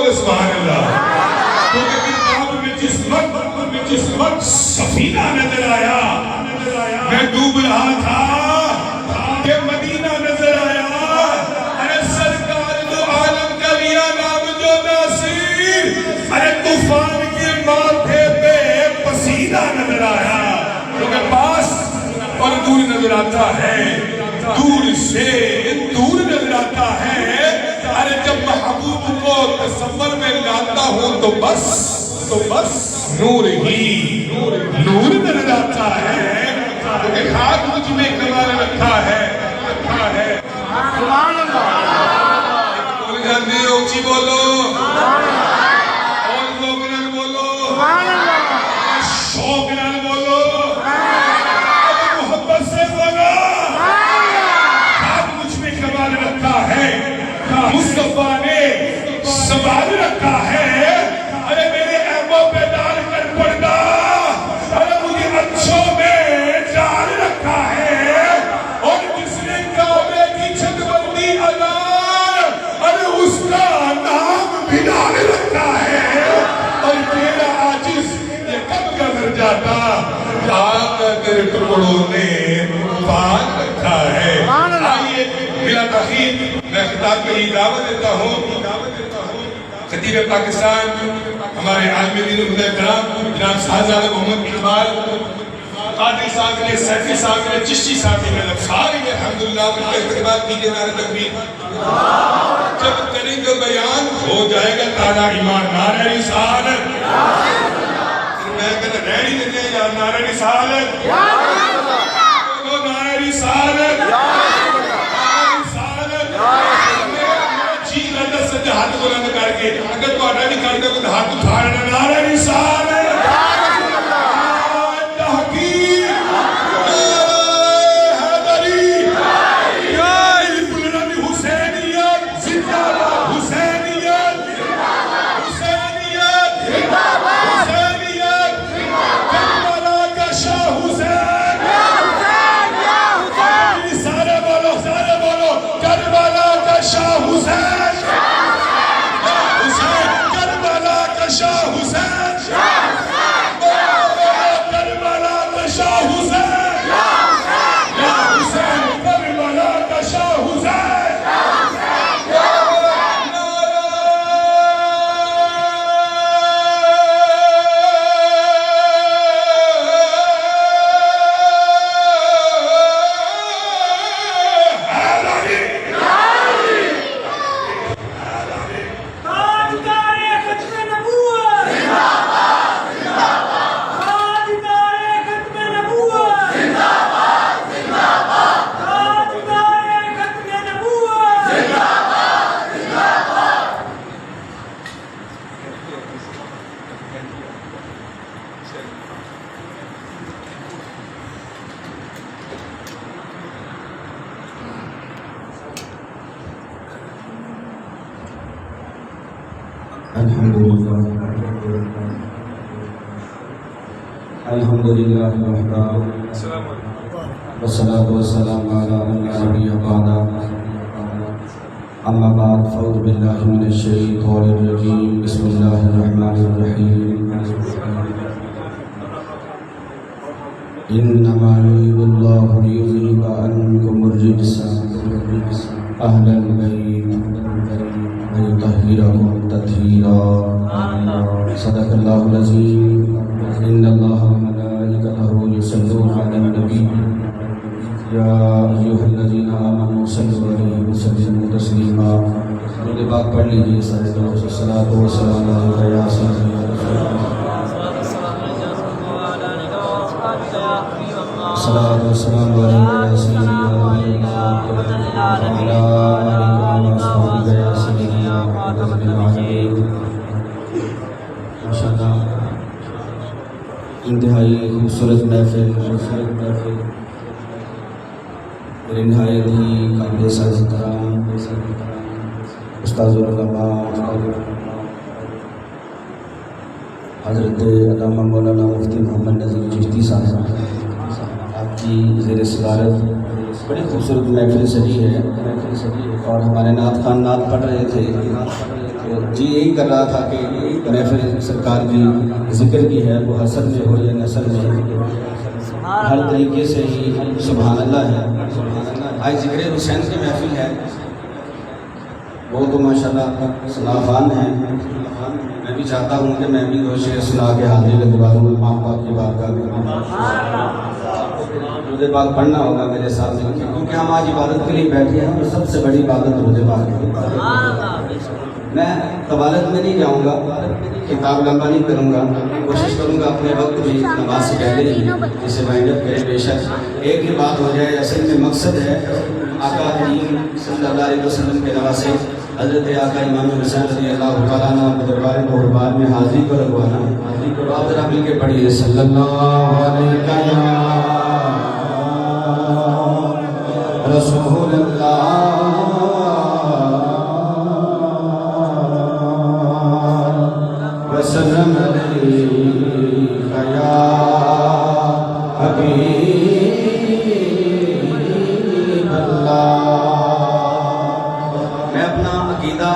بولے سبحان اللہ. کیونکہ کتاب میں جس وقت سفینہ نظر آیا میں ڈوب رہا تھا کہ مدینہ نظر آیا. ارے سرکار جو عالم کا لیا نام جو ناصر, ارے طوفان کے ماتھے پہ پسینہ نظر آیا. کیونکہ پاس اور دور نظر آتا ہے, دور سے دور نظر آتا ہے. ارے جب محبوب کو تصور میں لاتا ہوں تو بس نور ہی نور نظر آتا ہے. کیونکہ خاک مجھ میں کمال رکھا ہے. سبحان اللہ. بول جاندے ہو اونچی بولو, اور لوگ نال بولو, سبحان اللہ. شوق نال بولو, محبت سے بولو. خاک مجھ میں کمال رکھا ہے, مصطفیٰ نے سنبھال رکھا ہے. ارے میرے ایبوں پہ ڈال کر پڑھنا, ارے مجھے اچھوں میں ڈال رکھا ہے. اور جس نے کعبے کی چھت بندی ادا, ارے اس کا نام بھی ڈال رکھا ہے. اور تیرا عاجز یہ کب گزر جاتا, آپ تیرے ٹکڑوں نے پال رکھا ہے. آئیے بلا تاخیر میں خطاب کے لیے دعوت دیتا ہوں خطیب پاکستان ہمارے عالم دین خدا کرام جناب شاہزادہ محمد اقبال قادری صاحب کے, سیفی صاحب کے, چشتی صاحب کے, مطلب سارے الحمدللہ ان کے استقبال کیجئے. نعرہ تکبیر. جب کریں گے بیان ہو جائے گا تازہ ایمان. نعرہ رسالت. میں کہتا ریڈی دیتے ہیں یار, نعرہ رسالت, نعرہ رسالت, ہاتھ بلند کر کے اگر تو اڈا نہیں کرتے تو ہاتھ اٹھانا. نعرہ رسالت, تحقیق, حیدری, بلند حسینیت, زندہ باد حسینیت, حسینیت, حسینیت, کربلا کا شاہ حسین. سارے بولو کربلا کا شاہ حسین. شاہ حسین, کربلا کا شاہ حسین, یا حسین کربلا کا شاہ حسین. الحمدللہ وحدہ والصلاة والسلام علی من لا نبی بعدہ. اما بعد فاعوذ باللہ من الشیطان الرجیم. بسم اللہ الرحمن الرحیم. انما یرید اللہ لیذہب عنکم الرجس اہل البیت ویطہرکم تطہیرا. صدق اللہ العظیم. ان اللہ وملائکتہ یصلون علی النبی یا ایھا الذین آمنوا صلوا علیہ وسلموا تسلیما. درود پاک پڑھ لیجیے سارے لوگ. الصلاۃ والسلام علیک یا سیدی یا رسول اللہ. الصلاۃ والسلام علیک یا سیدی یا نبی اللہ وعلی آلہ وصحبہ یا سیدی یا محمد العظیم. ماشاءاللہ انتہائی خوبصورت محفل اور انتہائی قابل ساز کرام استاذ العلماء حضرت علامہ مولانا مفتی محمد نذیر چشتی صاحب آپ کی زیر صدارت بڑی خوبصورت محفل سجی ہے اور ہمارے نعت خان نعت پڑھ رہے تھے تو جی یہی کر رہا تھا کہ محفل سرکار کی ذکر کی ہے وہ حسن میں ہو یا نسل میں ہر طریقے سے ہی سبحان اللہ ہے. آج ذکر حسین کی محفل ہے وہ تو ماشاءاللہ سنافان ہیں. میں بھی چاہتا ہوں کہ میں بھی دو شعر سنا کے حاضری لگوا دوں ماں باپ کی بارگاہ میں. روزے پاک پڑھنا ہوگا میرے ساتھ مل کے کیونکہ ہم آج عبادت کے لیے بیٹھے ہیں اور سب سے بڑی عبادت روزے پاک ہے. میں قبالت میں نہیں جاؤں گا, کتاب لمبا نہیں کروں گا, کوشش کروں گا اپنے وقت بھی نماز سے پہلے ہی جسے وائنڈ اپ کرے. بے شک ایک ہی بات ہو جائے, اصل میں مقصد ہے آقا کریم صلی اللہ علیہ وسلم کے نواسے حضرت آقا امام حسین رضی اللہ تعالیٰ عنہ کے دربار قربان میں حاضری کو لگوانا. آپ ذرا مل کے پڑھیے صلی اللہ علیہ رسول اللہ وسلم علیکہ یا حبیب اللہ. میں اپنا عقیدہ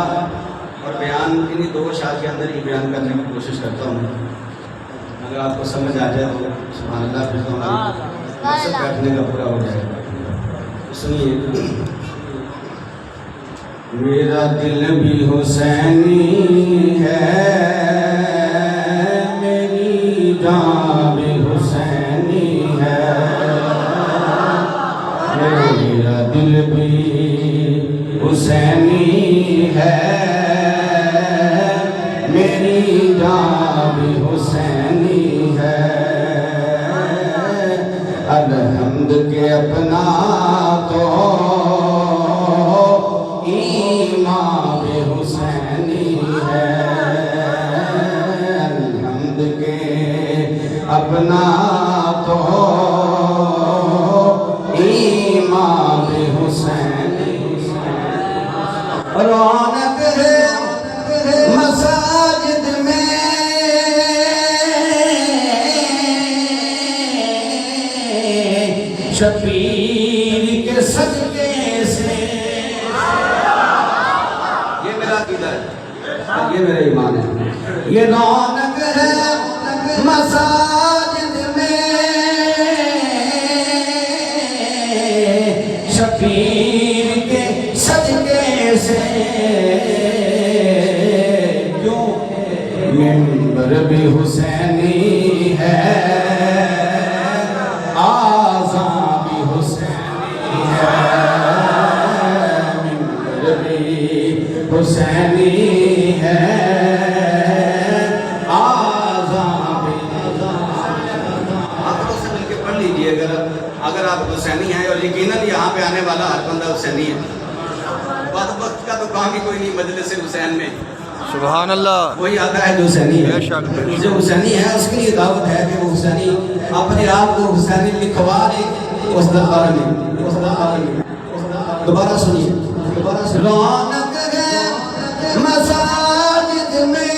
اور بیان انہی دو اشعار کے اندر ہی بیان کرنے کی کوشش کرتا ہوں. اگر آپ کو سمجھ آ جائے تو سبحان اللہ, پھر تو ہمارا مقصد بیٹھنے کا پورا ہو جائے گا. سنیے, میرا دل بھی حسینی ہے, میری جان بھی حسینی ہے. میرا دل بھی حسینی ہے, میری جان بھی حسینی ہے. الحمد کے اپنا تو امام حسینی ہے. الحمد کے اپنا تو امام حسینی ہے. رونق ہے مساجد میں شبیر کے صدقے سے. یہ میرا عقیدہ ہے, یہ میرا ایمان ہے. یہ رونق ہے مساجد میں شبیر کے صدقے سے. کیوں منبر بھی حسینی ہے, آذان بھی حسینی ہے. منبر بھی حسینی ہے, آذان بھی. آپ لوگ سے مل کے پڑھ لیجئے اگر آپ حسینی ہیں, اور یقیناً یہاں پہ آنے والا ہر بندہ حسینی ہے. وقت کا تو کام ہی کوئی نہیں مجلس حسین میں. سبحان اللہ. وہی آتا ہے جو حسینی ہے, جو حسینی ہے اس کے لیے دعوت ہے کہ وہ حسینی اپنے آپ کو حسینی لکھوا لے اس دربار میں. دوبارہ سنیے, رونق ہے مساجد میں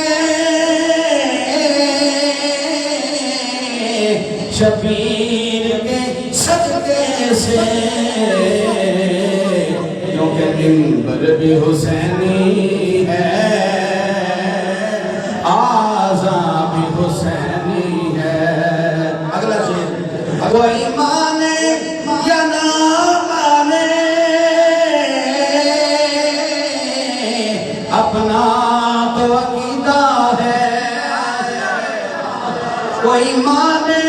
شبیر کے صدقے سے. کیونکہ منبر بھی حسینی ہے, آذان بھی حسینی ہے. اگلا شعر, کوئی مانے یا نہ مانے اپنا تو عقیدہ ہے. کوئی مانے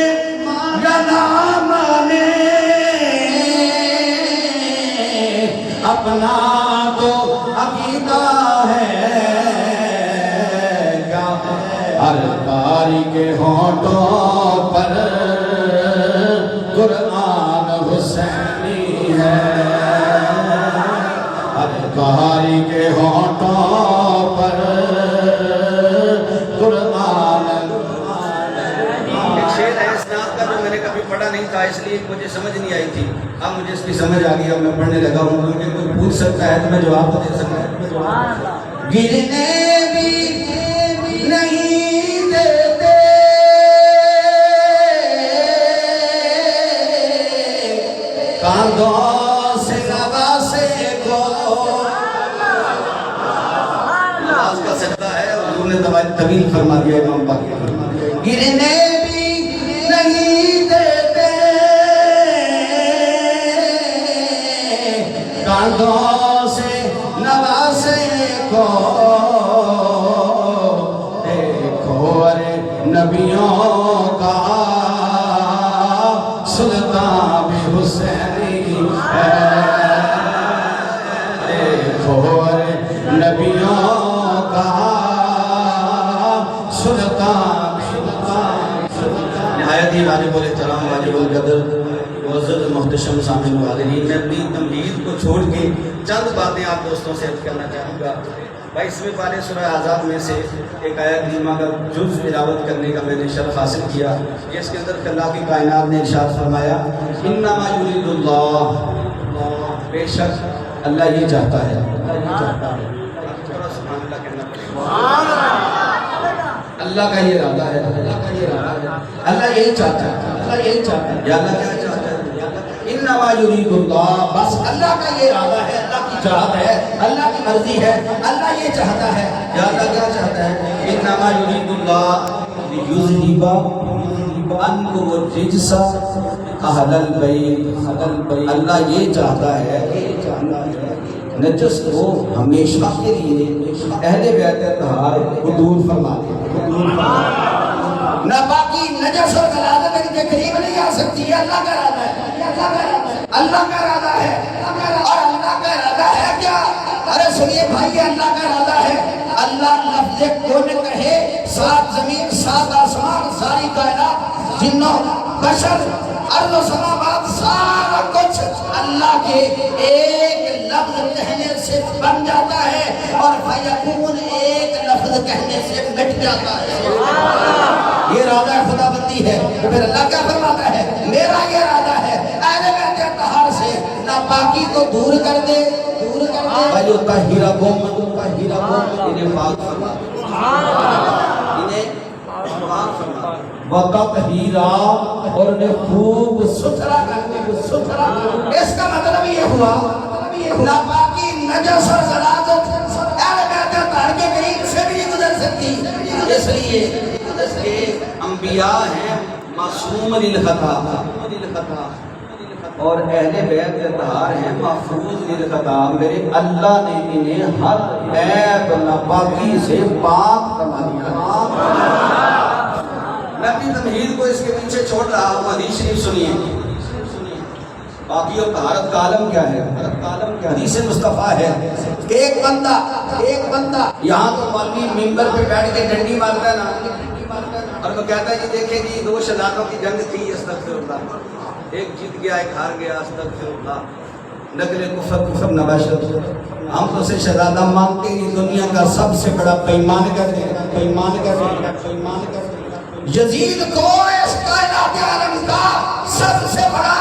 یا نہ مانے اپنا تو عقیدہ ہے. ہر قاری کے ہونٹوں پر قرآن حسینی ہے. ہر قاری کے ہونٹوں پر قرآن. ایک شعر ہے اس نعت کا جو میں نے کبھی پڑھا نہیں تھا, اس لیے مجھے سمجھ نہیں آئی تھی. اب مجھے اس کی سمجھ آ گئی, اب میں پڑھنے لگا ہوں. کیونکہ کوئی پوچھ سکتا ہے تو میں جواب تو دے سکتا ہے. گرنے بھی نہیں دیتے کاندھوں نماز کا سجدہ ہے اور حضور نے طویل فرما دیا امام پاک گرنے بھی نہیں دیتے کاندھوں سے نوازے کو دیکھو ارے نبیوں کا سلطان بھی حسینی ہے دیکھو ارے نبیوں کا سلطان نہایت ہی واجب الاحترام واجب القدر معزز محتشم سامعین والدین میں اپنی تمہید کو چھوڑ کے چند باتیں آپ دوستوں سے عرض کرنا چاہوں گا 22ویں پارے سورہ احزاب میں سے ایک آیت کریمہ کا جز تلاوت کرنے کا میں نے شرف حاصل کیا جس کے اندر اللہ کی کائنات نے ارشاد فرمایا انما یرید اللہ بے شک اللہ یہ چاہتا ہے تھوڑا سبحان اللہ کہنا پڑے گا اللہ کا یہ ارادہ ہے اللہ یہی چاہتا ہے یا اللہ کیا چاہتا ہے انما یرید اللہ بس اللہ کا یہ ارادہ ہے اللہ کی چاہت ہے اللہ کی مرضی ہے اللہ یہ چاہتا ہے یا اللہ کیا چاہتا ہے انما یرید اللہ لیذہب عنکم الرجس اہل البیت اللہ یہ چاہتا ہے نجس کو ہمیشہ کے لیے اہل بیت اطہار کو دور فرما دے نہ باقی نجس اور غلاظت ان کے قریب نہیں آ سکتی ہے اللہ کا ارادہ ہے اللہ کا ارادہ ہے اور اللہ کا ارادہ ہے کیا ارے سنیے بھائی اللہ کا ارادہ ہے اللہ لفظ کن کہے سات زمین سات آسمان ساری کائنات جنوں بشر ارض و سماوات سارا کچھ اللہ کے ایک لفظ کہنے سے بن جاتا ہے اور فیکون ایک لفظ کہنے سے مٹ جاتا ہے یہ ارادہ خدا بندی ہے تو پھر اللہ کیا فرماتا ہے میرا یہ ارادہ ہے اہل بیت اطہار سے ناپاکی کو دور کر دے وَيُطَهِّرَكُمْ انہیں پاک فرما انہیں پاک فرما وَتَطْهِيرًا اور انہیں خوب ستھرا کر دے اس کا مطلب یہ ہوا ناپاکی نجس اور غلاظت اہل بیت اطہار کے قریب سے بھی نہیں گزر سکتی اس لیے کہ انبیاء ہیں معصوم للخطا اور اہل بیت اطہار ہیں محفوظ للخطا میرے اللہ نے انہیں ہر عیب ناپاکی سے پاک فرما دیا میں اپنی تمہید کو اس کے پیچھے چھوڑ رہا ہوں حدیث شریف سنیے باقی اور طہارت کا عالم کیا ہے حدیث مصطفیٰ ہے کہ ایک بندہ یہاں تو مولوی ممبر پہ بیٹھ کے ڈنڈی مارتا ہے نا اور وہ کہتا ہے کہ دیکھیں جی دو شہزادوں کی جنگ تھی استغفر اللہ ایک جیت گیا ایک ہار گیا استغفر اللہ نقل کفر نباشت ہم تو سے شہزادہ مانتے ہیں دنیا کا سب سے بڑا پیمان کر دے یزید کو اس کائنات عالم کا سب سے بڑا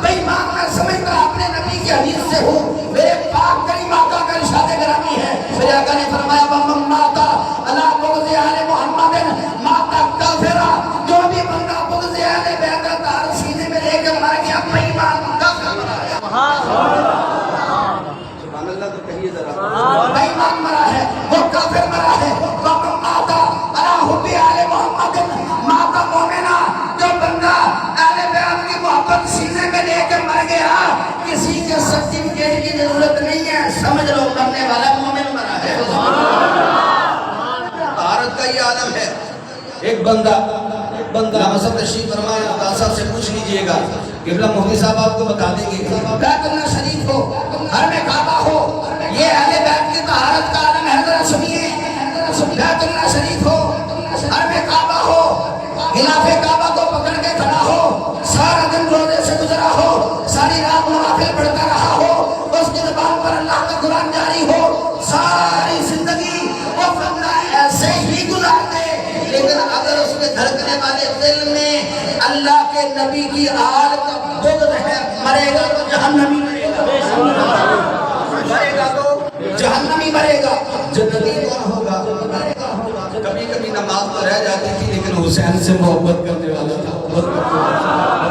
پیمان میں سمجھتا اپنے نبی کی حدیث سے ہوں میرے پاک کریم آقا کا ارشاد گرامی ہے میرے آقا نے فرمایا وَمَن مَاتَ عَلَىٰ بُغْضِ أَهْلِ مُحَمَّدٍ مَاتَ كَافِرًا جو بھی بندہ بغض اہل بیت اطہار سینے میں لے کر مر گیا پیمان کافر مرا ہے سبحان اللہ تو کہیے ذرا پیمان مرا ہے وہ کافر مرا ہے وَمَن مَاتَ عَلَىٰ حُبِّ أَهْلِ مُحَمَّدٍ مَاتَ مُؤْمِنًا جو بندہ اہل بیت کی محبت سینے میں لے کر مر گیا کسی کے سرٹیفکیٹ کی ضرورت نہیں ہے سمجھ لو مرنے والا مومن مرا ہے طہارت کا یہ عالم ہے ایک بندہ نمازت تشریف فرمائے خدا صاحب سے پوچھ لیجئے گا قبلہ مفتی صاحب آپ کو بتا دیں گے بیت اللہ شریف ہو حرم کعبہ ہو یہ اہل بیت کی طہارت کا عالم ہے ذرا سنیے بیت اللہ شریف ہو حرم کعبہ ہو غلاف کعبہ کو پکڑ کے کھڑا ہو سارا دن روزے سے گزرا ہو ساری رات نوافل پڑھتا رہا ہو اس کی زبان پر اللہ کا قرآن جاری ہو ساری زندگی وہ بندہ ایسے ہی گزار دے لیکن اگر اس کے دھڑکنے والے دل میں اللہ کے نبی کی آل کا بغض ہے مرے گا تو جہنمی مرے گا جنتی کون ہوگا کبھی کبھی نماز تو رہ جاتی تھی لیکن حسین سے محبت کرنے والا تھا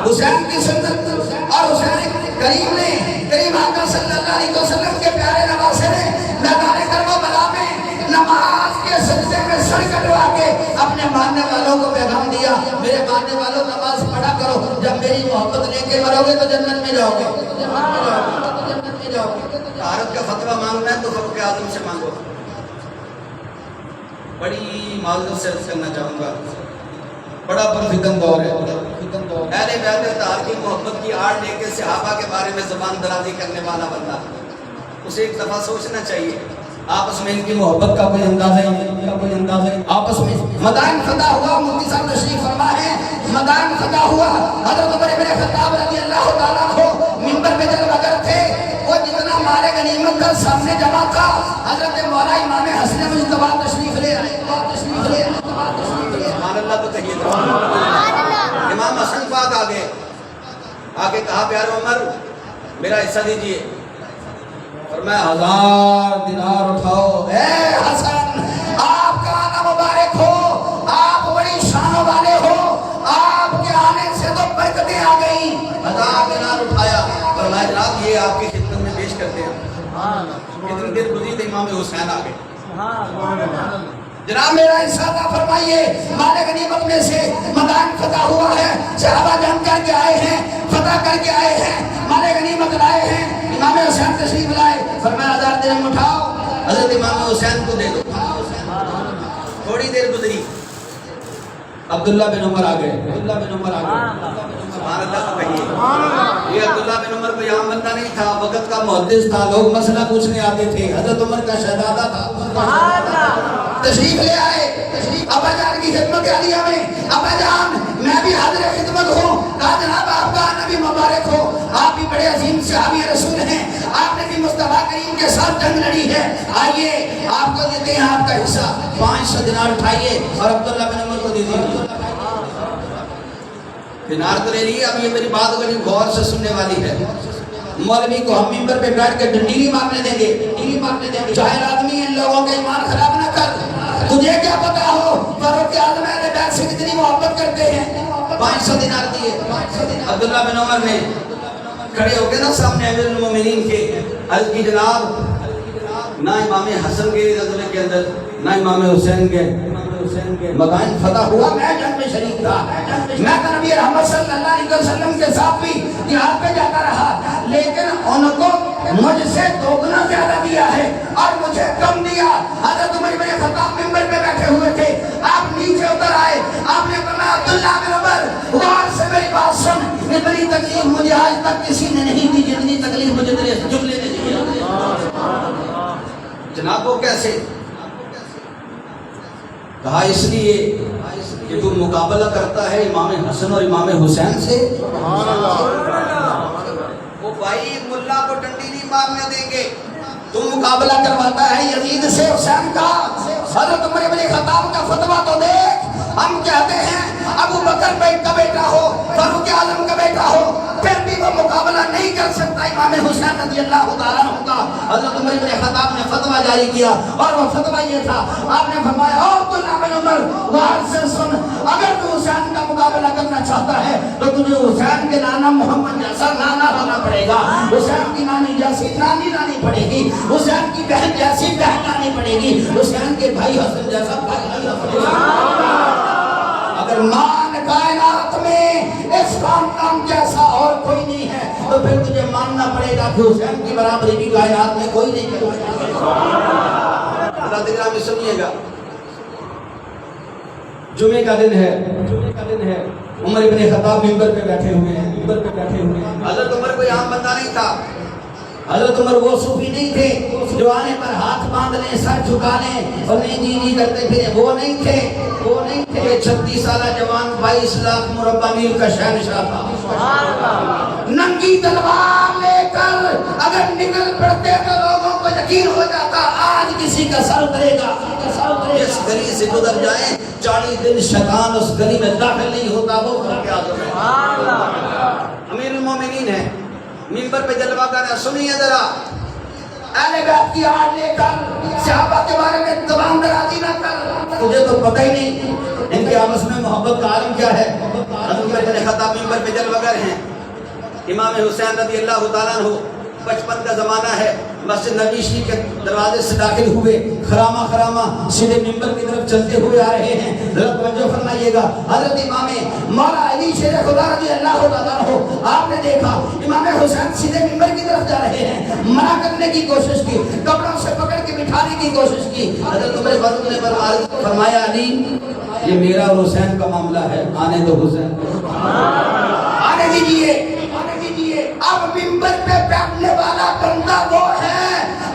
حسین کی سنت اور حسین کریم نے کریم آقا صلی اللہ علیہ وسلم کے پیارے نواسے نے میدان کربلا میں نماز سر کٹوا کے اپنے ماننے والوں کو پیغام دیا، میرے ماننے والوں نماز پڑھا کرو، جب میری محبت لے کے مرو گے تو جنت میں جاؤ گے، جنت میں جاؤ گے۔ طہارت کا فتویٰ مانگنا ہے تو فاروق اعظم سے مانگو۔ بڑی معذرت سے عرض کرنا چاہوں گا، بڑا پرفتن دور ہے۔ اہل بیت اطہار کی محبت کی آڑ لے کے صحابہ کے بارے میں زبان درازی کرنے والا بندہ، اسے ایک دفعہ سوچنا چاہیے آپس میں ان کی محبت کا کوئی اندازہ ہے، آپس میں مدائن فتح ہوا، مفتی صاحب تشریف فرما ہے، مدائن فتح ہوا، حضرت عمر بن خطاب رضی اللہ تعالیٰ کو منبر پہ جلوہ گر تھے، وہ جتنا مال غنیمت کا سامنے جمع تھا، حضرت مولا امام حسن مجتبیٰ تشریف لے آئے، سبحان اللہ تو کہیے تو۔ امام حسن پاک آگے کہا پیارے عمر میرا حصہ دیجئے، فرمایا 1000 دینار اٹھاؤ۔ اے حسن آپ کا آنا مبارک ہو، آپ بڑی شانوں والے ہو، آپ کے آنے سے تو برکتیں آ گئی۔ 1000 دینار اٹھایا، فرمایا جناب یہ آپ کی خدمت میں پیش کرتے ہیں۔ اتنی دیر گزری تو امام حسین آ گئے، جناب میرا حصہ عطا فرمائیے، مال غنیمت میں سے مدائن فتح ہوا ہے، صحابہ جنگ کر کے آئے ہیں، فتح کر کے آئے ہیں، مال غنیمت لائے ہیں، امام حسین تشریف لائے، فرمایا 1000 درہم اٹھاؤ، حضرت امام حسین کو دے دو۔ تھوڑی دیر گزری، عبداللہ بن عمر آ گئے، سبحان اللہ کو کہیے۔ یہ عبداللہ بن عمر کوئی عام بندہ نہیں تھا، وقت کا محدث تھا، لوگ مسئلہ پوچھنے آتے تھے، حضرت عمر کا شہزادہ تھا، تشریف لے آئے، ابا جان کی خدمت عالیہ میں، ابا جان میں بھی حاضر خدمت ہوں، کہا جناب آپ کا نبی مبارک ہو، آپ بھی بڑے عظیم صحابی رسول ہیں، آپ نے بھی مصطفیٰ کریم کے ساتھ جنگ لڑی ہے، آئیے آپ کو دیتے ہیں آپ کا حصہ، 500 دینار اٹھائیے اور عبداللہ بن عمر کو دے دیجیے۔ دینار تو لے لیے، اب یہ میری بات بڑی غور سے سننے والی ہے۔ مولوی کو ہم ممبر پہ بیٹھ کے ڈنڈیری مارنے دیں گے، جاہل آدمی ان لوگوں کا ایمان خراب نہ کر، تجھے کیا پتا ہو فاروق اعظم اہل بیت سے کتنی محبت کرتے ہیں۔ 500 دینار دیے۔ عبداللہ بن عمر نے کھڑے ہو کے نا سامنے امیر المومنین کے عرض کی جناب نہ امام حسن کے زلزلے کے اندر نہ امام حسین کے مدائن فتح ہوا، میں جنگ میں شریک تھا، میں تو نبی رحمت صلی اللہ علیہ وسلم کے ساتھ بھی جہاد پہ جاتا رہا، لیکن ان کو مجھ سے دوگنا زیادہ دیا ہے اور مجھے کم دیا۔ حضرت عمر بن خطاب منبر پہ بیٹھے ہوئے تھے، آپ نیچے اتر آئے، آپ نے فرمایا عبداللہ بن عمر غور سے میری بات سن، اتنی تکلیف مجھے آج تک کسی نے نہیں دی جتنی تکلیف مجھے تیرے جملے نے دی ہے۔ جناب وہ کیسے؟ کہا اس لیے کہ تم مقابلہ کرتا ہے امام حسن اور امام حسین سے۔ وہ بھائی ملا کو ڈنڈی نہیں مارنے دیں گے، تم مقابلہ کرواتا ہے یزید سے حسین کا، حضرت عمر بن خطاب کا فتویٰ تو دیکھ، ہم کہتے ہیں ابو بکر کا بیٹا ہو، فاروق اعظم کا بیٹا ہو، پھر بھی وہ مقابلہ نہیں کر سکتا امام حسین رضی اللہ تعالیٰ عنہ کا۔ حضرت عمر بن خطاب نے فتویٰ جاری کیا اور وہ فتویٰ یہ تھا، آپ نے فرمایا او عبداللہ بن عمر غور سے سن، اگر تو حسین کا مقابلہ کرنا چاہتا ہے تو تجھے حسین کے نانا محمد جیسا نانا ہونا پڑے گا، حسین کی نانی جیسی نانی لانی پڑے گی، حسین کی بہن جیسی بہن لانی پڑے گی، حسین کے بھائی حسن جیسا بھائی لانا پڑے گا۔ اگر مان کائنات میں اس خاندان جیسا اور کوئی نہیں ہے تو پھر تجھے ماننا پڑے گا کہ حسین کی برابری بھی کائنات میں کوئی نہیں کرتا۔ حضرت گرامی سنیے گا، جمعے کا دن ہے، عمر ابن خطاب منبر پہ بیٹھے ہوئے ہیں، حضرت عمر کوئی عام بندہ نہیں تھا، حضرت عمر وہ صوفی نہیں تھے جو آنے پر ہاتھ باندھ لیں، سر جھکا لیں اور نہیں جی کرتے پھرے، وہ نہیں تھے۔ 36 سالہ جوان 22 لاکھ مربع میل کا شہنشاہ تھا۔ ننگی تلوار لے کر اگر نکل پڑتے تو لوگوں کو یقین ہو جاتا آج کسی کا سر اترے گا۔ جس گلی سے گزر جائیں 40 دن شیطان اس گلی میں داخل نہیں ہوتا، وہ فاروق اعظم ہے، امیر المومنین ہے، منبر پہ جلوہ کر۔ سنیے ذرا، اہل بیت کی آڑ لے کر صحابہ کے بارے میں زبان درازی نہ کر، تجھے تو پتہ ہی نہیں ان کے آپس میں محبت کا عالم کیا ہے۔ حضرت عمر بن خطاب منبر پہ جلوہ گر ہیں، امام حسین رضی اللہ تعالیٰ عنہ 55 کا زمانہ ہے، مسجد نبی شریف کے دروازے سے داخل ہوئے، خرامہ خرامہ سیدھے ممبر کی طرف چلتے ہوئے آ رہے ہیں۔ ذرا توجہ فرمائیے گا، حضرت امام مولا علی شیر خدا رضی اللہ تعالیٰ عنہ، آپ نے دیکھا امام حسین سیدھے ممبر کی طرف جا رہے ہیں، منع کرنے کی کوشش کی، کپڑوں سے پکڑ کے بٹھانے کی کوشش کی۔ حضرت عمر فاروق نے فرمایا علی یہ میرا اور حسین کا معاملہ ہے، آنے دو حسین، آنے دیجئے۔ اب ممبر پہ بیٹھنے والا بندہ وہ ہے،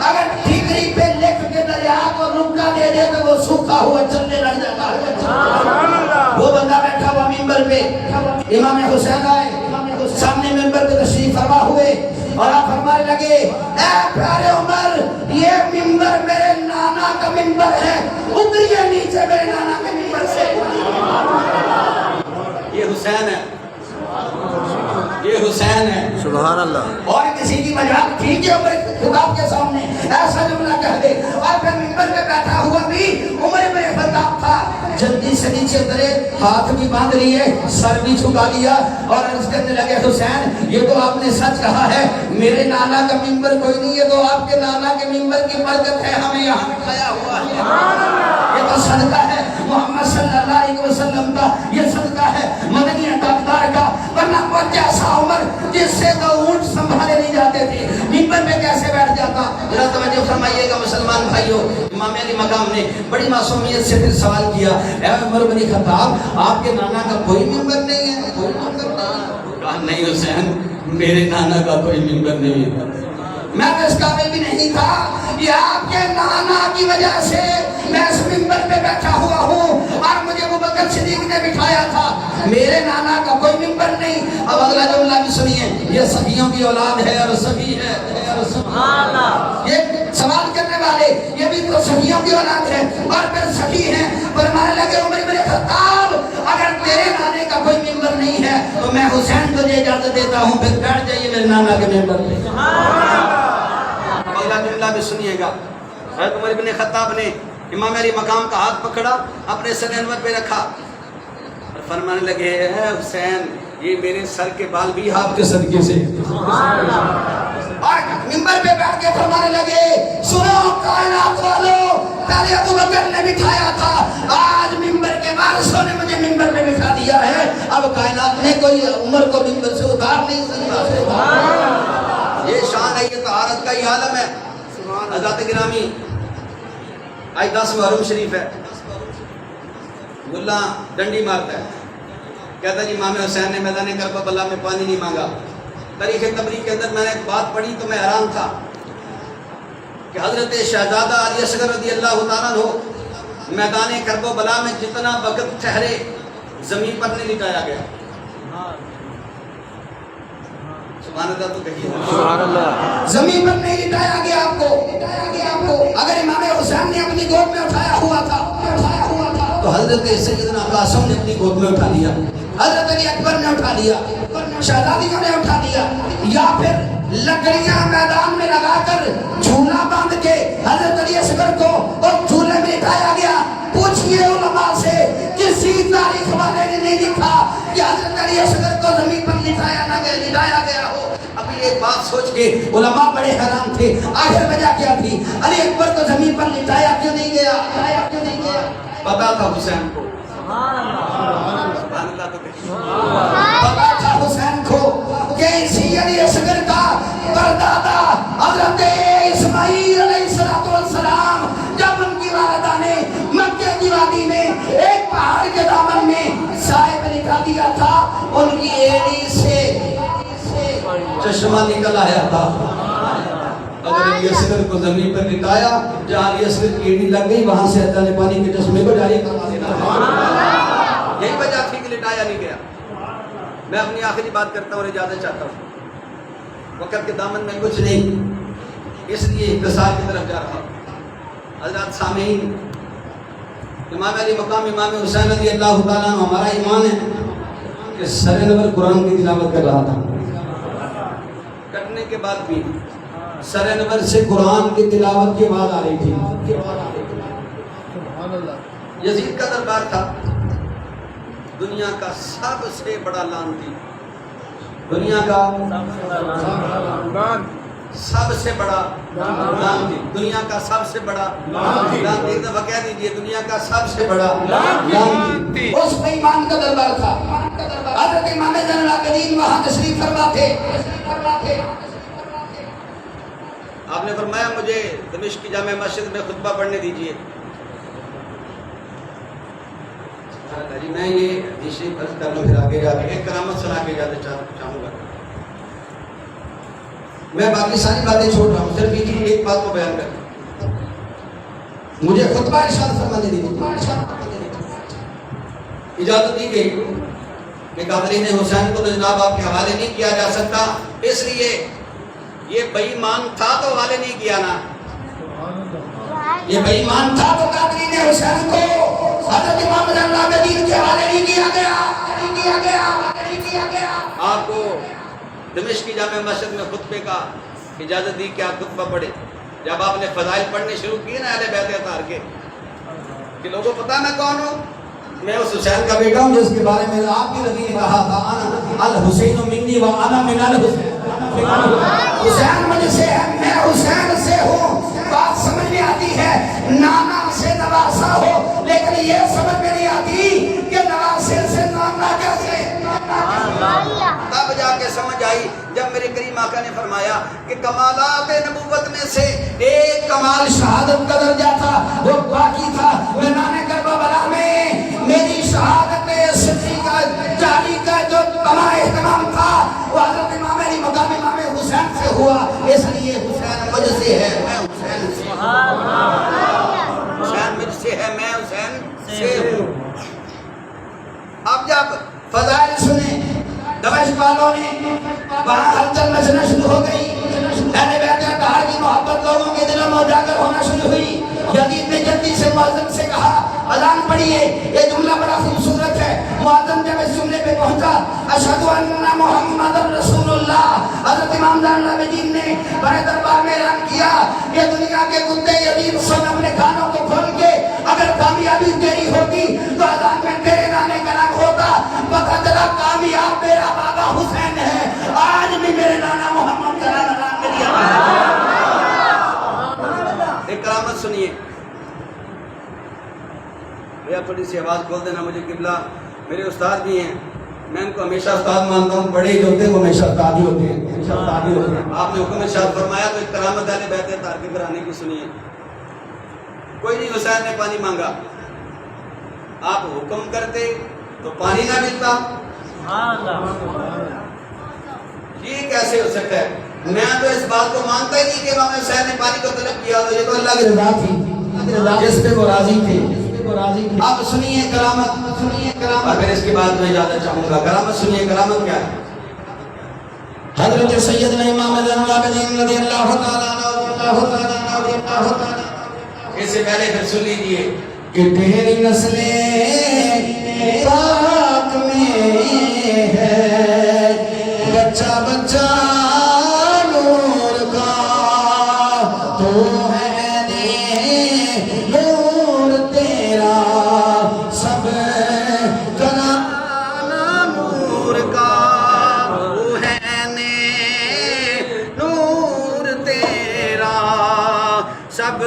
اگر ٹھیکری پہ لکھ کے دریا کو رکا دے دے تو وہ سوکھا ہوا چلنے لگ جاتا ہے۔ وہ بندہ بیٹھا ہوا ممبر پہ، امام حسین آئے، سامنے ممبر پہ تشریف فرما ہوئے اور آپ فرمانے لگے اے پیارے عمر یہ ممبر میرے نانا کا ممبر ہے، اتریے نیچے میرے نانا کے ممبر سے۔ یہ حسین ہے، یہ حسین ہے، سبحان اللہ۔ اور کسی کی مجال ٹھیک ہے عمر خطاب کے سامنے ایسا جملہ کہہ دے، اور پھر ممبر پہ بیٹھا ہوا بھی عمر بن خطاب تھا، جلدی سے نیچے اترے، ہاتھ بھی باندھ لیے، سر بھی جھکا لیا اور عرض کرنے لگے حسین یہ تو آپ نے سچ کہا ہے، میرے نانا کا ممبر کوئی نہیں ہے، تو آپ کے نانا کے ممبر کی برکت ہے ہمیں یہاں بٹھایا ہوا ہے، یہ تو صدقہ ہے محمد صلی اللہ علیہ وسلم کا، یہ صدقہ ہے مدنی عطاءدار کا، ورنہ وہ کیسا عمر جس سے تو اونٹ سنبھالے نہیں جاتے تھے ممبر میں کیسے بیٹھ جاتا۔ ذرا توجہ فرمائیے گا مسلمان بھائیوں، امام علی مقام نے بڑی معصومیت سے پھر سوال کیا اے عمر بن خطاب آپ کے نانا کا کوئی ممبر نہیں ہے؟ کوئی ممبر نہیں؟ کہا نہیں حسین میرے نانا کا کوئی ممبر نہیں ہے، میں تو اس قابل بھی نہیں تھا، یہ آپ کے نانا کی وجہ سے میں اس ممبر پہ بیٹھا ہوا ہوں اور مجھے ابوبکر صدیق نے بٹھایا تھا، میرے نانا کا کوئی ممبر نہیں۔ اب اگلا جملہ بھی سنیے، یہ سخیوں کی اولاد ہے اور سخی ہے، یہ سوال کرنے والے یہ بھی تو سخیوں کی اولاد ہے اور پھر سخی ہیں، فرمانے لگے عمر بن خطاب اگر تیرے نانے کا کوئی ممبر نہیں ہے تو میں حسین تجھے اجازت دیتا ہوں پھر بیٹھ جائیے میرے نانا کے ممبر پہ۔ اگلا جملہ بھی سنیے گا، حضرت عمر بن خطاب نے امام علی مقام کا ہاتھ پکڑا، اپنے سر انور پہ رکھا اور فرمانے لگے اے حسین یہ میرے سر کے بال بھی آپ کے صدقے سے، اور ممبر پہ بیٹھ کے فرمانے لگے سنو کائنات والو، پہلے ابوبکر نے بٹھایا تھا، آج ممبر کے وارثوں نے مجھے ممبر پہ بٹھا دیا ہے، اب کائنات نے کوئی عمر کو ممبر سے اتار نہیں سکتا۔ یہ شان ہے، یہ طہارت کا ہی عالم ہے۔ حضرات گرامی آج 10 محرم شریف ہے، ملا ڈنڈی مارتا ہے، کہتا ہے جی امام حسین نے میدان کربلا میں پانی نہیں مانگا۔ تاریخ تبریک کے اندر میں نے ایک بات پڑھی تو میں حیران تھا کہ حضرت شہزادہ علی اصغر رضی اللہ تعالیٰ عنہ میدان کربلا میں جتنا وقت ٹھہرے زمین پر نہیں لٹایا گیا۔ سبحان اللہ تو کہیے سبحان اللہ۔ زمین پر نہیں لٹایا گیا آپ کو، اگر امام حسین نے اپنی گود میں اٹھایا ہوا تھا تو حضرت سیدنا قاسم نے اپنی گود میں اٹھا لیا، حضرت علی اکبر نے اٹھا لیا، شہزادیوں نے اٹھا لیا، یا پھر لکڑیاں میدان میں لگا کر جھولا باندھ کے حضرت علی اصغر کو اور جھولے میں لٹایا گیا۔ پوچھئے علماء سے کسی تاریخ والے نے نہیں لکھا کہ حضرت علی اصغر کو زمین پر لٹایا گیا ہو۔ اب یہ بات سوچ کے علماء بڑے حیران تھے، آخر وجہ کیا تھی؟ علی اکبر کو زمین پر لٹایا کیوں نہیں گیا؟ پتا تھا حسین کو، پتا تھا حسین کو کہ اسی علی اصغر کا پردادا حضرت اسماعیل علیہ السلام جب ان کی والدہ نے مکہ کی وادی میں ایک پہاڑ کے دامن میں سائے پہ لٹا دیا تھا، ان کی ایڑی سے چشمہ نکل آیا تھا۔ اگر علی اصغر کو زمین پر لٹایا، جہاں علی اصغر کی ایڑی لگ گئی وہاں سے اللہ نے پانی کے چشمے کو جاری کروا دینا۔ یہی وجہ تھی کہ لٹایا نہیں گیا۔ میں اپنی آخری بات کرتا ہوں اور اجازت چاہتا ہوں، وقت کے دامن میں کچھ نہیں، اس لیے اختصار کی طرف جا رہا ہوں۔ حضرات سامعین، امام علی مقام امام حسین رضی اللہ تعالیٰ عنہ ہمارا ایمان ہے کہ سر انور قرآن کی تلاوت کر رہا تھا، کٹنے کے بعد بھی سر انور سے قرآن کی تلاوت کی آواز آ رہی تھی۔ یزید کا دربار تھا، دنیا کا سب سے بڑا لعنتی، دنیا کا سب سے بڑا لعنتی، دنیا کا سب سے بڑا لعنتی، ایک دفعہ کہہ دیجئے دنیا کا سب سے بڑا لعنتی۔ اس میں ایمان کا دربار تھا۔ حضرت امام زین العابدین وہاں تشریف فرما تھے۔ آپ نے فرمایا مجھے دمشق کی جامع مسجد میں خطبہ پڑھنے دیجئے۔ جی میں یہ حدیث شریف عرض کر لوں، پھر آگے جا کے ایک کرامت سنا کے جاتے چاہوں گا۔ میں باقی ساری باتیں چھوڑ رہا ہوں، صرف ایک بات کو بیان کر، مجھے خطبہ ارشاد فرمانے دیجیے۔ اجازت دی گئی کہ قاتلین حسین کو تو جناب آپ کے حوالے نہیں کیا جا سکتا، اس لیے یہ بے ایمان تھا تو حوالے نہیں کیا نا، یہ بے ایمان تھا تو قاتلین حسین کو حضرت امام زین العابدین کے حوالے نہیں کیا گیا۔ آپ کو دمشق کی جامع مسجد میں خطبے کا اجازت دی کہ آپ خطبہ پڑھے۔ جب آپ نے فضائل پڑھنے شروع کیے نا اہل بیت اطہار کے، کہ لوگوں کو پتا میں کون ہوں، میں اس حسین کا بیٹا ہوں جس کے بارے میں آپ کی نبی نے کہا تھا انا الحسین منی و انا من الحسین، حسین مجھ سے ہے، میں حسین سے ہوں۔ بات سمجھ میں آتی ہے نانا سے نواسا ہو، لیکن یہ سمجھ میں نہیں آتی کہ نواسے سے نانا کیسے۔ تب جا کے سمجھ آئی جب میرے کریم آقا نے فرمایا کہ کمالات نبوت میں سے ایک کمال شہادت کا درجہ تھا، وہ باقی تھا۔ میدان کربلا میں میری شہادت صدیقہ جاری کا جو بڑا اہتمام تھا وہ حضرت امام علی مقام امام حسین سے ہوا، اس لیے حسین مجھ سے ہے، میں حسین سے ہوں۔ حسین مجھ سے ہے، میں حسین سے ہوں۔ اب جب فضائل سنے دمشق والوں نے، وہاں ہلچل مچنا شروع ہو گئی، اہل بیت اطہار کی محبت لوگوں کے دلوں میں اجاگر ہونا شروع ہوئی۔ یزید نے جلدی سے مؤذن سے کہا اذان پڑھیے، یہ جملہ بڑا خوبصورت ہے۔ مؤذن جب اس جملے پہ پہنچا اشہد ان محمد رسول اللہ، حضرت امام زین العابدین نے بڑے دربار میں اعلان کیا کہ دنیا کے کتے یزید سن اپنے کانوں کو کھول کے، اگر کامیابی تیری ہوگی تو اذان میں تیرے نانے کا نام ہوتا، پتہ چلا کامیاب میرا بابا حسین ہے، آج بھی میرے نانا محمد کا نام میری آواز۔ ایک کرامت سنیے، بھیا تھوڑی سی آواز کھول دینا مجھے، قبلہ میرے استاد بھی ہیں، میں ان کو ہمیشہ استاد مانتا ہوں، بڑے جو ہوتے ہیں وہ ہمیشہ استاد ہی ہوتے ہیں۔ آپ نے حکم ارشاد فرمایا تو ایک کرامت اہل بیت اطہار کے گھرانے کی سنیے۔ کوئی نہیں حسین نے پانی مانگا، آپ حکم کرتے تو پانی نہ ملتا، یہ کیسے ہو سکتا ہے؟ میں تو اس بات کو مانتا ہی نہیں کہ امام حسین نے پانی کو طلب کیا، تو یہ تو اللہ کی رضا تھی جس پہ وہ راضی تھے۔ اب سنیے کرامت، اور پھر اس کے بعد میں اجازت چاہوں گا۔ کرامت سنیے، کرامت کیا ہے؟ حضرت سیدنا امام زین العابدین رضی اللہ تعالیٰ عنہ، اس سے پہلے پھر سن لیجیے کہ تیری نسلیں پاک میں ہے، بچہ بچہ نور کا تو ہے نور تیرا، سب گھرانہ نور کا وہ ہے نور تیرا، سب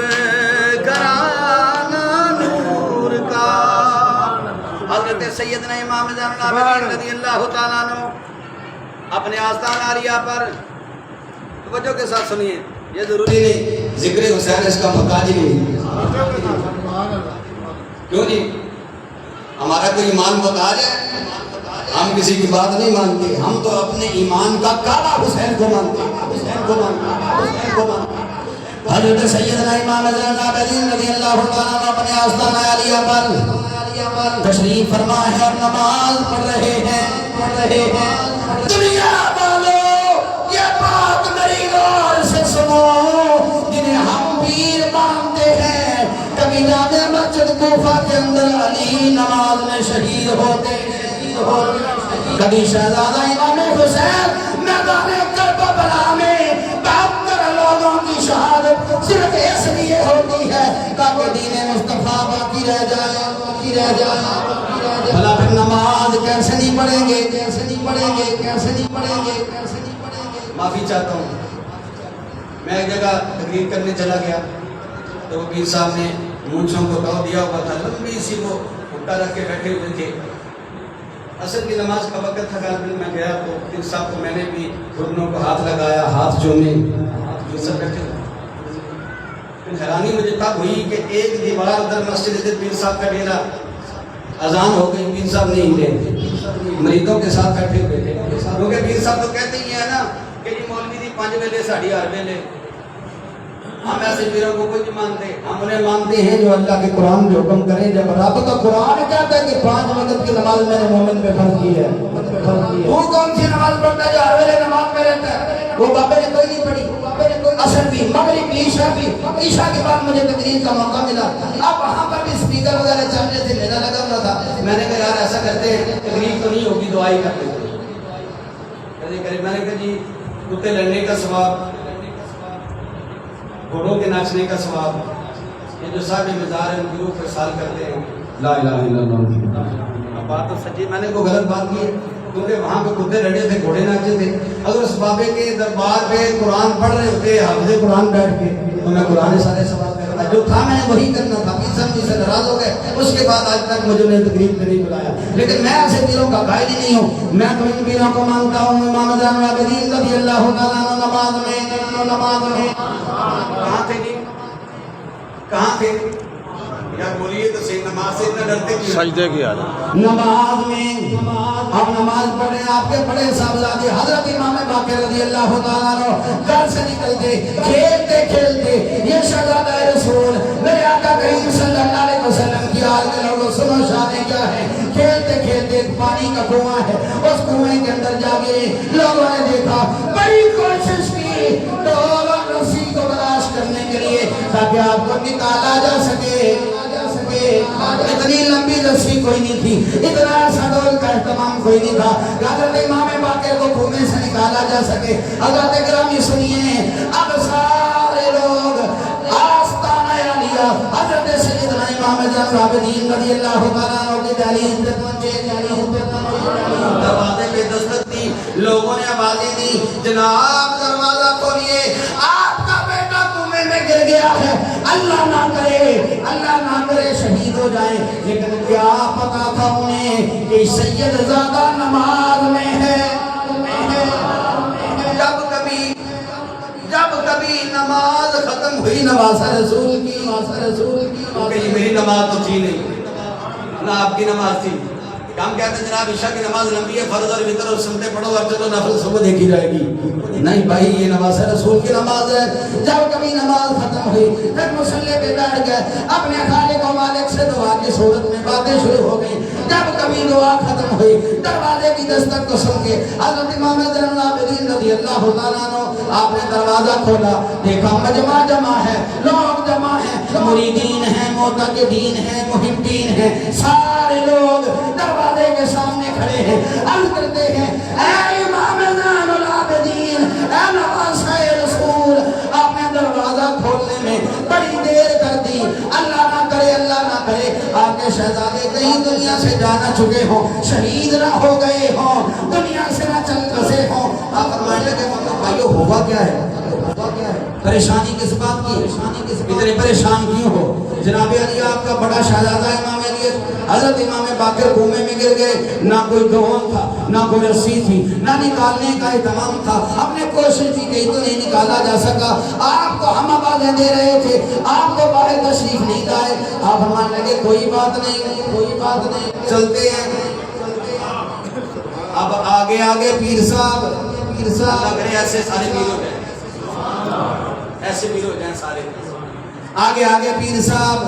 گھرانہ نور کا۔ حضرت سیدنا امام زین العابدین رضی اللہ تعالیٰ عنہ اپنے آستان عالیہ پر توجہ کے ساتھ سنیے، یہ ضروری نہیں ذکر حسین اس کا محتاج ہی نہیں، کیوں نہیں؟ ہمارا کوئی ایمان محتاج ہے؟ ہم کسی کی بات نہیں مانتے، ہم تو اپنے ایمان کا کعبہ حسین کو مانتے ہیں۔ حضرت سیدنا امام زین العابدین رضی اللہ تعالیٰ عنہ اپنے آستان عالیہ پر تشریف فرما ہے اور نماز پڑھ رہے ہیں۔ دنیا والو یہ بات میری غور سے سنو، جنہیں ہم پیر مانتے ہیں، کبھی جامع مسجد کوفہ کے اندر علی نماز میں شہید ہوتے ہیں، کبھی شہزادہ امام حسین میدان کربلا میں 72 لوگوں کی شہادت صرف اس لیے ہوتی ہے تاکہ دین مصطفیٰ باقی رہ جائے۔ بھلا پھر نماز کیسے نہیں پڑھیں گے؟ معافی چاہتا ہوں، میں ایک جگہ تقریر کرنے چلا گیا تو وہ پیر صاحب نے مونچھوں کو ٹو دیا ہوا تھا، لمبی سی وہ بھٹا رکھ کے بیٹھے ہوئے تھے. عصر کی نماز کا وقت تھا، میں گیا تو پیر صاحب کو میں نے بھی گھٹنوں کو ہاتھ لگایا، ہاتھ چومے، یہ سب بیٹھے ہوئے. حیرانی مجھے تب ہوئی کہ ایک دیوار ادھر مسجد ادھر پیر صاحب کا ڈیرا، اذان ہو گئی، پیر صاحب نہیں ہلے، مریدوں کے ساتھ بیٹھے ہوئے تھے. کیونکہ پیر صاحب تو کہتے ہی ہیں نا کہ جی مولوی دی 5 ویلے ساڑھی 8 ویلے. ہم ایسے پیروں کو کوئی نہیں مانتے، ہم انہیں مانتے ہیں جو اللہ کے قرآن جو حکم کریں. جب رب کا قرآن کہتا ہے کہ 5 وقت کی نماز میں نے مومن پہ فرض کی ہے، وہ کون سی نماز پڑھتا ہے جو 8 ویلے نماز میں رہتا ہے؟ وہ بابے نے کوئی نہیں پڑھی، عصر بھی، مغرب بھی، عشاء بھی. عشاء کے بعد مجھے تقریر کا موقع ملا، اب وہاں پر بھی اسپیکر وغیرہ چل رہے تھے، میرا لگا ہوا تھا. میں نے کہا یار ایسا کرتے ہیں، تقریر تو نہیں ہوگی، دعا ہی کرتے ہیں. میں نے کہا جی کتے لڑنے کا ثواب، گھوڑوں کے ناچنے کا ثواب، یہ جو صاحب مزار ہیں ان کے سال کرتے ہیں. لا الہ الا اللہ. اب بات تو سچی، میں نے کوئی غلط بات کی ہے کیونکہ وہاں پہ کتے لڑے تھے، گھوڑے ناچے تھے. اگر اس بابے کے دربار پہ قرآن پڑھ رہے ہوتے حافظ قرآن بیٹھ کے تو میں قرآن سارے ثواب کرتا. جو تھا میں نے وہی کرنا تھا. پیر صاحب مجھ سے ناراض ہو گئے، اس کے بعد آج تک مجھے انہیں تقریب پہ نہیں بلایا. لیکن میں ایسے پیروں کا قائل ہی نہیں ہوں. میں تو ان پیروں کو مانتا ہوں. امام زین العابدین رضی اللہ تعالیٰ عنہ نماز میں کہاں تھے جی؟ کہاں تھے؟ یار بولیے تو صحیح، نماز سے اتنا ڈرتے کیوں؟ سجدے کی حالت. نماز میں ہم نماز پڑھیں. آپ کے بڑے صاحبزادے حضرت امام باقر رضی اللہ تعالیٰ عنہ گھر سے نکلتے کھیلتے کھیلتے، یہ شہزادہ رسول میرے آقا کریم صلی اللہ علیہ وسلم کی آل کے لوگوں سنو شادی کیا ہے. کھیلتے کھیلتے پانی کا کنواں ہے، اس کنویں کے اندر جا گئے. لوگوں نے دیکھا، بڑی کوشش کی ڈور اور رسی کو برداشت کرنے کے لیے تاکہ آپ کو نکالا جا سکے. اتنی لمبی رسی کوئی نہیں تھی، اتنا سڈول کا اہتمام کوئی نہیں تھا. حضرت امام باقر کو کنویں سے نکالا جا سکے. حضرت گرامی سنیے، اب سارے لوگ آستانہ عالیہ حضرت سیدنا امام زین العابدین رضی اللہ تعالیٰ عنہ کی دہلیز پہ پہنچے. دروازے پہ دستک دی، لوگوں نے آوازیں دی، جناب دروازہ کھولیے، آپ کا بیٹا کنویں میں گر گیا ہے، اللہ نہ کرے شہید ہو جائے. لیکن کیا پتا تھا انہیں کہ سید زادہ نماز میں ہے. جب کبھی نماز ختم ہوئی، نواز رسول کی، کیونکہ یہ میری نماز تو تھی نہیں، نہ آپ کی نماز تھی. ہم کہتے ہیں جناب عشاء کی نماز لمبی ہے، فرض اور وتر اور سنتے پڑھو اور چلو نفل صبح دیکھی جائے گی. نہیں بھائی، یہ نماز رسول کی نماز ہے. جب کبھی نماز ختم ہوئی پھر مصلی پہ بیٹھ گئے، اپنے خالق و مالک سے دعا کی صورت میں باتیں شروع ہو گئی. جب کبھی دعا ختم ہوئی، دروازے کی دستک کو سن کے حضرت امام زین العابدین رضی اللہ تعالیٰ عنہ آپ نے دروازہ کھولا. دیکھا مجمع جمع ہے، لوگ جمع ہیں، مریدین ہیں، معتقدین ہیں، محبین ہیں، سارے لوگ دروازے کے سامنے کھڑے ہیں. عرض کرتے ہیں، اے امام زین العابدین، اے نواسہ رسول، آپ نے دروازہ کھولنے میں بڑی دیر کر دی. اللہ نہ کرے آپ کے شہزادے کہیں دنیا سے جانا چکے ہوں، شہید نہ ہو گئے ہوں، دنیا سے نہ چل بسے ہوں. آپ فرمانے لگے مطلب بھائیو ہوا کیا ہے؟ پریشانی کس بات کی؟ اتنے پریشان کیوں ہو؟ جناب علی آپ کا بڑا شہزادہ امام علی حضرت امام باقر کنویں میں گر گئے. نہ کوئی گون تھا، نہ کوئی رسی تھی، نہ نکالنے کا اہتمام تھا. ہم نے کوشش کی کہ تو نہیں نکالا جا سکا. آپ کو ہم آوازیں دے رہے تھے، آپ کو باہر تشریف نہیں لائے. آپ ہمارے لگے کوئی بات نہیں، چلتے ہیں. اب آگے پیر صاحب لگ رہے ایسے سارے پیر ہو جائیں، ایسے پیر ہو جائیں سارے. آگے پیر صاحب،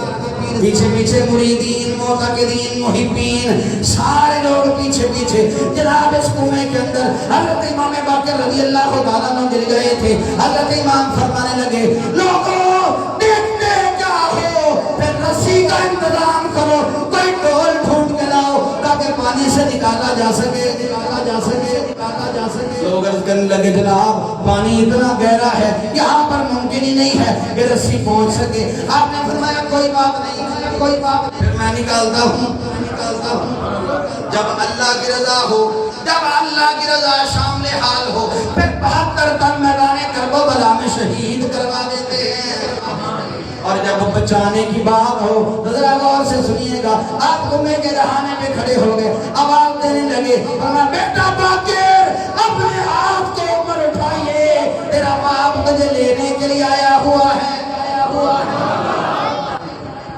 پیچھے مریدین، معتقدین، محبین، سارے لوگ پیچھے. جناب اس کنویں کے اندر حضرت امام باقر رضی اللہ تعالیٰ عنہ گر گئے تھے. حضرت امام فرمانے لگے، لوگوں دیکھتے کیا ہو، پھر رسی کا انتظام کرو، کوئی ڈول ڈھونڈ کے لاؤ تاکہ پانی سے نکالا جا سکے. لوگ عرض کرنے لگے، جناب پانی اتنا گہرا ہے، یہاں پر ممکن ہی نہیں ہے کہ رسی پہنچ سکے. آپ نے فرمایا کوئی بات نہیں. پھر میں نکالتا ہوں. جب اللہ کی رضا ہو، جب اللہ کی رضا شامل حال ہو پھر 72 تن میدان کربلا میں شہید کروا دیتے ہیں۔ اور جب بچانے کی بات ہو تو ذرا غور سے سنیے گا، آپ گمے کے رہانے پہ کھڑے ہو گئے، آواز دینے لگے، فرمایا بیٹا باقر اپنے آپ کے اوپر اٹھائیے، تیرا باپ مجھے لینے کے لیے آیا ہوا ہے۔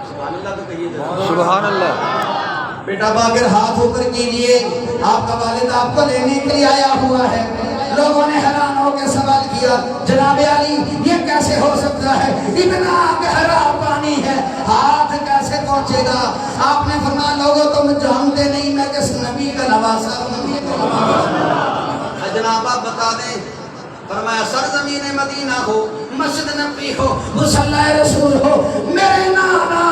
سبحان اللہ تو کہیے ذرا۔ سبحان اللہ۔ بیٹا باقر ہاتھ اوپر کیجئے، آپ کا والد آپ کو لینے کے لیے آیا ہوا ہے۔ لوگوں نے حیران ہو کے سوال کیا، جناب علی یہ کیسے ہو سکتا ہے، اتنا گہرا پانی ہے، ہاتھ کیسے پہنچے گا؟ آپ نے فرمایا لوگوں تم جانتے نہیں میں کس نبی کا نواسا ہوں۔ جناب آپ بتا دیں، فرمایا سرزمین مدینہ ہو، مسجد نبی ہو، مصلی رسول ہو، میرے نانا